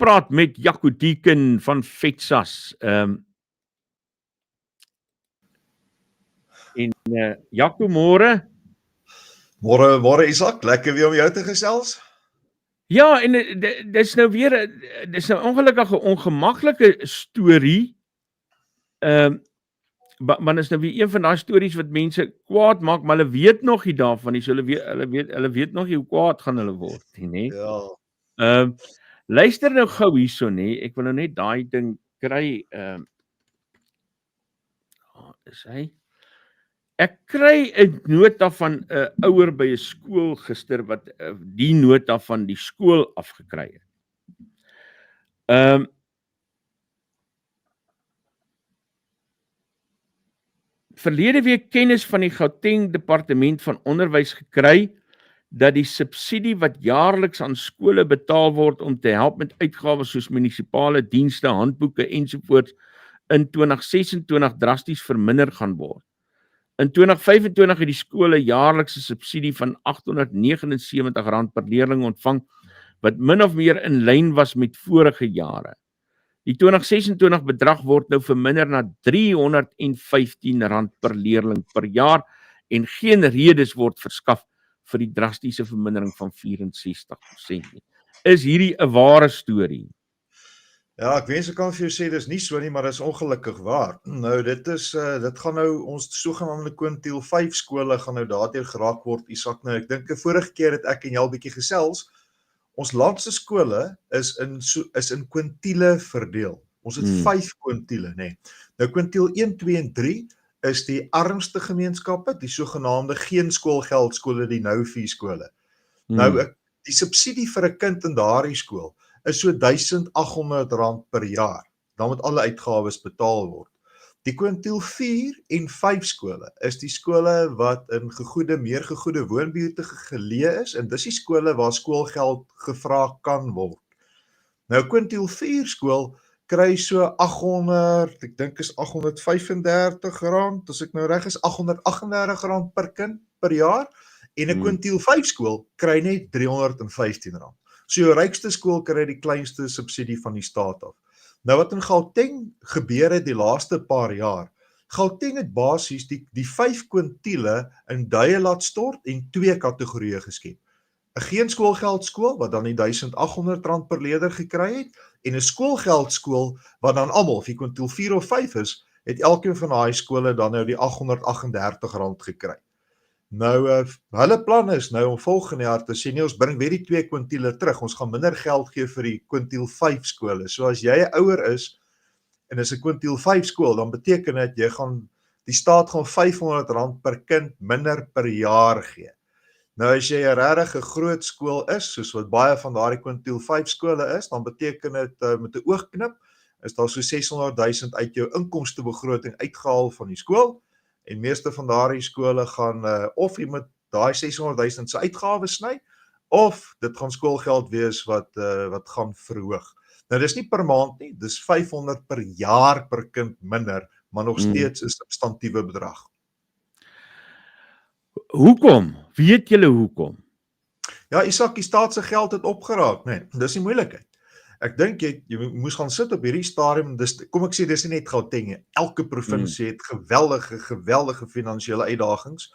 praat met Jaco Deeken van FETSAS. Jaco, môre. Môre Isak, lekker weer om jou te gesels. Ja, en dis nou weer, dis nou ongelukkig 'n ongemaklike storie. Maar is nou weer een van daai stories wat mense kwaad maak, maar hulle weet nog nie daarvan nie. So hulle weet nog nie hoe kwaad gaan hulle word nie, nê? Ja. Luister nou gou hierso, nê. Ek wil nou net daai ding kry. Is hy? Ek kry 'n nota van 'n ouer by 'n skool gister wat die nota van die skool afgekry het. Verlede week kennis van die Gauteng Departement van Onderwys gekry dat die subsidie wat jaarliks aan skole betaal word om te help met uitgawes soos munisipale dienste, handboeke ensovoorts in 2026 drasties verminder gaan word. In 2025 het die skole jaarliks 'n subsidie van R879 per leerling ontvang, wat min of meer in lyn was met vorige jare. Die 2026 bedrag word nou verminder na R315 per leerling per jaar en geen redes word verskaf vir die drastiese vermindering van 64% nie. Is hierdie 'n ware storie? Ja, ek wens ek kan vir jou sê dis nie so nie, maar dis ongelukkig waar. Nou dit gaan nou ons sogenaamde kwintiel 5 skole gaan nou daardeur geraak word, Isak. Nou ek dink die vorige keer het ek en jy al bietjie gesels. Ons land se skole is in kwintiele verdeel. Ons het 5 kwintiele, nê. Nou kwintiel 1, 2 en 3 is die armste gemeenskappe, die sogenaamde geen skoolgeld skole, die nou 4 skole. Nou die subsidie vir 'n kind in daardie skool is so R1800 per jaar. Dan moet alle uitgawes betaal word. Die kwintiel 4 en 5 skole is die skole wat in meer gegoede woonbuurte geleë is, en dis die skole waar skoolgeld gevra kan word. Nou kwintiel 4 skool kry so 800, ek dink is R835, as ek nou reg is, R838 per kind per jaar, en 'n kwintiel 5 skool kry net R315. So jou rykste skool kry die kleinste subsidie van die staat af. Nou wat in Gauteng gebeur het die laaste paar jaar, Gauteng het basies die 5 kwintiele in duie laat stort en 2 kategorieë geskep. 'n geen skoolgeld skool wat dan die R1800 per leerder gekry het, en 'n skoolgeld skool wat dan almal, of jy kwintiel 4 of 5 is, het elkeen van daai skole dan nou die R838 gekry. Nou, hulle plan is nou om volgende jaar te sê, nee, ons bring weer die 2 kwintiele terug, ons gaan minder geld gee vir die kwintiel 5 skole. So as jy 'n ouer is, en is 'n kwintiel 5 skool, dan beteken dit, die staat gaan R500 per kind minder per jaar gee. Nou as jy 'n regtig groot skool is, soos wat baie van daardie kwintiel 5 skole is, dan beteken dit met 'n oogknip, is daar so 600 000 uit jou inkomstebegroting uitgehaal van die skool, en meeste van daardie skole gaan of jy met daai 600 000 se uitgawes sny, of dit gaan skoolgeld wees wat gaan verhoog. Nou dis nie per maand nie, dis 500 per jaar per kind minder, maar nog steeds 'n substantiëre bedrag. Hoekom? Weet julle hoekom? Ja, Isak, die staat se geld het opgeraak, nee, dis die moeilikheid. Ek dink jy moes gaan sit op hierdie stadium, kom ek sê, dis nie net Gauteng nie. Elke provinsie het geweldige finansiële uitdagings.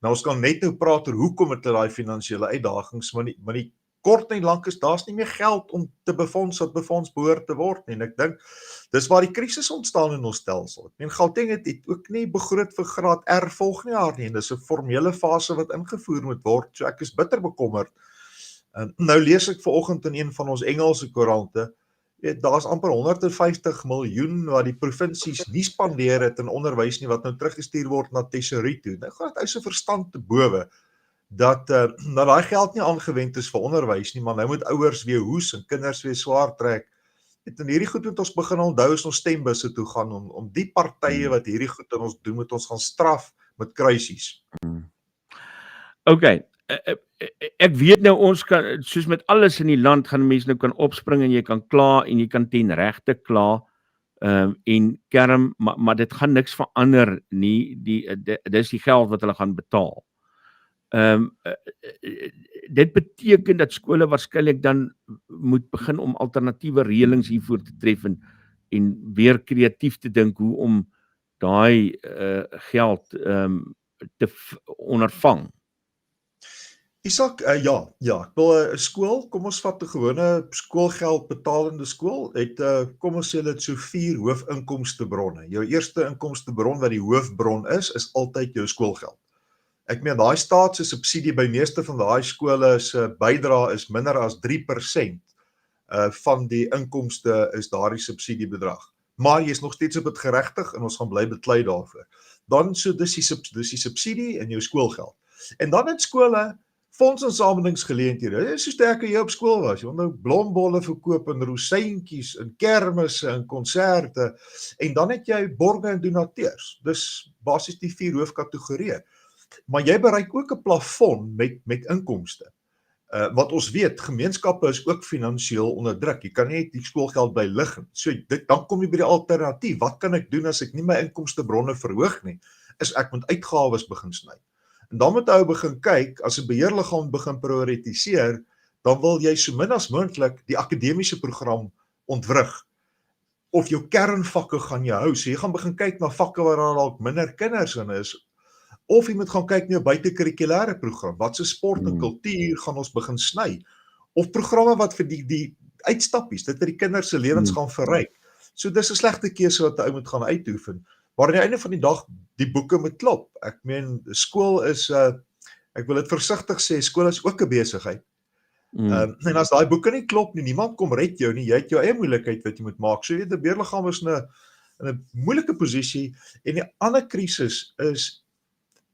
Nou ons kan net nou praat oor hoekom het hulle daai finansiële uitdagings, maar die kort en lank is daar's nie meer geld om te befonds wat befonds behoort te word nie. En ek dink dis waar die krisis ontstaan in ons stelsel. En Gauteng het ook nie begroot vir graad R volgende jaar nie. En dis 'n formele fase wat ingevoer moet word. So ek is bitter bekommerd. Nou lees ek vanoggend in een van ons Engelse koerante, daar's amper 150 miljoen wat die provinsies nie spandeer het in onderwys nie, wat nou teruggestuur word na tesourier toe. Nou gaan dit uit sy verstand te bowe dat daai geld nie aangewend is vir onderwys nie, maar nou moet ouers weer hoes en kinders weer swaar trek. En hierdie goed moet ons begin onthou as ons stembusse toe gaan, om die partye wat hierdie goed aan ons doen, moet ons gaan straf met kruisies. Okay. Ek weet nou ons kan, soos met alles in die land, gaan mense nou kan opspring en jy kan kla en jy kan ten regte kla en kerm, maar dit gaan niks verander nie. Dis die geld wat hulle gaan betaal. Dit beteken dat skole waarskynlik dan moet begin om alternatiewe reëlings hiervoor te tref en weer kreatief te dink hoe om daai geld te ondervang. Isak, ja, ek wil 'n skool, kom ons vat 'n gewone skoolgeld betalende skool, het kom ons sê dit so 4 hoofinkomstebronne. Jou eerste inkomstebron wat die hoofbron is altyd jou skoolgeld. Ek meen daai staatse subsidie by meeste van daai skole se bydrae is minder as 3% van die inkomste is daardie subsidiebedrag. Maar jy is nog steeds op dit geregtig en ons gaan bly beklei daarvoor. Dan so dis die subsidie en jou skoolgeld. En dan het skole fondsinsamelingsgeleenthede. Dit is so sterk as jy op skool was. Jy wil nou blombolle verkoop en rosyntjies en kermisse en konserte en dan het jy borge en donateurs. Dis basies die 4 hoofkategorieë. Maar jy bereik ook 'n plafon met inkomste. Wat ons weet, gemeenskappe is ook finansiëel onder druk. Jy kan nie die skoolgeld bly lig nie. So dan kom jy by die alternatief. Wat kan ek doen as ek nie my inkomstebronne verhoog nie? Is ek moet uitgawes begin sny. En dan moet ou begin kyk, as 'n beheerliggaam begin prioritiseer, dan wil jy so min as moontlik die akademiese program ontwrig. Of jou kernvakke gaan jy hou. So jy gaan begin kyk na vakke waar daar dalk minder kinders in is. Of jy moet gaan kyk na 'n buitekurrikulêre program. Wat se sport en kultuur gaan ons begin sny? Of programme wat vir die uitstappies, dit die kinders se lewens gaan verryk. So dis 'n slegte keuse wat 'n ou moet gaan uitoefen. Maar aan die einde van die dag, die boeke moet klop. Ek meen, skool is, ek wil dit versigtig sê, skool is ook 'n besigheid. En as daai boeke nie klop nie, niemand kom red jou nie, jy het jou eie moeilikheid wat jy moet maak. So jy weet, die beheerliggaam is in 'n moeilike posisie. En die ander krisis is,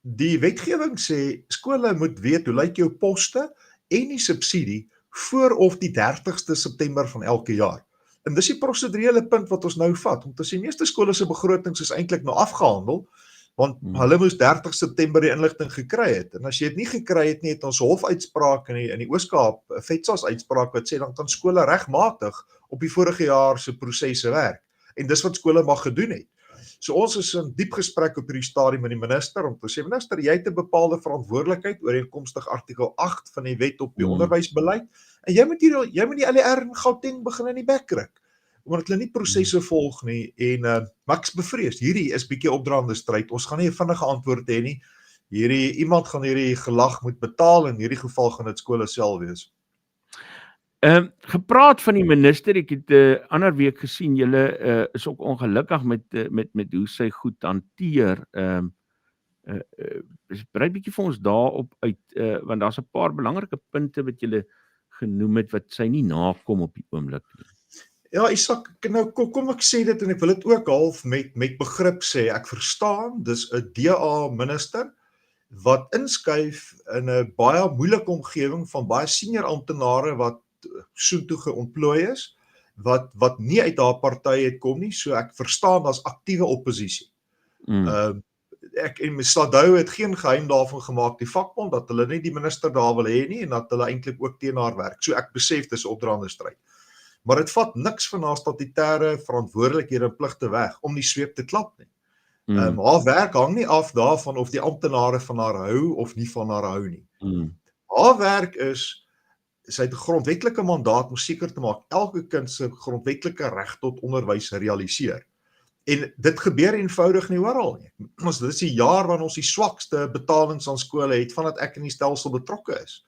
die wetgewing sê, skole moet weet hoe lyk jou poste en die subsidie voor of die 30ste September van elke jaar. En dis die prosedurele punt wat ons nou vat, want as die meeste skole se begrotings is eintlik nou afgehandel, want hulle moes 30 September die inligting gekry het. En as jy dit nie gekry het nie, het ons hofuitspraak in die Oos-Kaap, FETSAS uitspraak wat sê dan kan skole regmatig op die vorige jaar se prosesse werk. En dis wat skole mag gedoen het. So ons is in diep gesprek op hierdie stadium met die minister om te sê, minister, jy het 'n bepaalde verantwoordelikheid ooreenkomstig artikel 8 van die wet op die onderwysbeleid en jy moet die LER in Gauteng begin in die bek krik, omdat hulle nie prosesse volg nie en maar ek bevrees, hierdie is bietjie opdraande stryd. Ons gaan nie 'n vinnige antwoord hê nie. Iemand gaan hierdie gelag moet betaal, en in hierdie geval gaan dit skole self wees. Gepraat van die minister, ek het ander week gesien, julle is ook ongelukkig met hoe sy goed hanteer. Brei bietjie vir ons daarop uit, want daar's 'n paar belangrike punte wat julle genoem het, wat sy nie nakom op die oomblik nie. Ja, Isak, nou kom ek sê dit en ek wil dit ook half met begrip sê. Ek verstaan, dis 'n DA minister wat inskuif in 'n baie moeilike omgewing van baie senior amptenare wat soontoe geontplooi is, wat nie uit haar party het kom nie, so ek verstaan daar's aktiewe oppositie. Ek en Sadou het geen geheim daarvan gemaak, die vakbond, dat hulle nie die minister daar wil hê nie en dat hulle eintlik ook teen haar werk. So ek besef dis 'n opdraande stryd. Maar dit vat niks van haar statutêre verantwoordelikhede en pligte weg om die sweep te klap nie. Haar werk hang nie af daarvan of die amptenare van haar hou of nie van haar hou nie. Haar werk is, sy het 'n grondwetlike mandaat om seker te maak elke kind se grondwetlike reg tot onderwys realiseer. En dit gebeur eenvoudig nie oral nie. Dit is die jaar wanneer ons die swakste betalings aan skole het vandat ek in die stelsel betrokke is.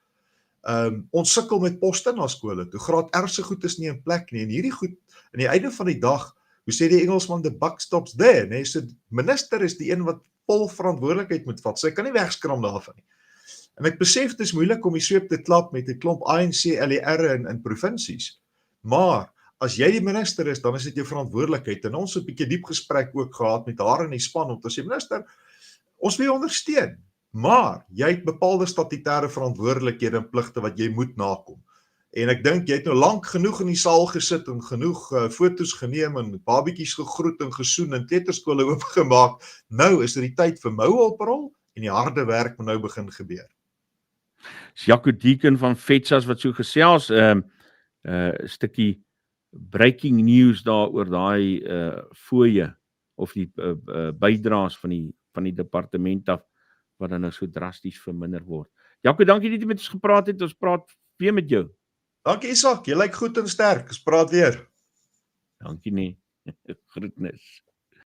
Ons sukkel met poste na skole toe. Graad R se goed is nie in plek nie. En hierdie goed, aan die einde van die dag, hoe sê die Engelsman, the buck stops there, nee, so minister is die een wat vol verantwoordelikheid moet vat. Sy kan nie wegskram daarvan nie. En ek besef dit is moeilik om die sweep te klap met 'n klomp ANC LER in provinsies. Maar as jy die minister is, dan is dit jou verantwoordelikheid. En ons het 'n bietjie diep gesprek ook gehad met haar in die span om te sê, minister, ons wil jou ondersteun, maar jy het bepaalde statutêre verantwoordelikhede en pligte wat jy moet nakom. En ek dink jy het nou lank genoeg in die saal gesit en genoeg foto's geneem en babietjies gegroet en gesoen en kleuterskole oopgemaak. Nou is dit die tyd vir moue oprol en die harde werk moet nou begin gebeur. Jaco Deeken van FETSAS wat so gesels, stukkie breaking news daar oor daai fooie of die bydraes van die departement af wat dan nou so drasties verminder word. Jaco, dankie dat jy met ons gepraat het. Ons praat weer met jou. Dankie Isak, jy lyk goed en sterk. Ons praat weer. Dankie nie. Groetnis.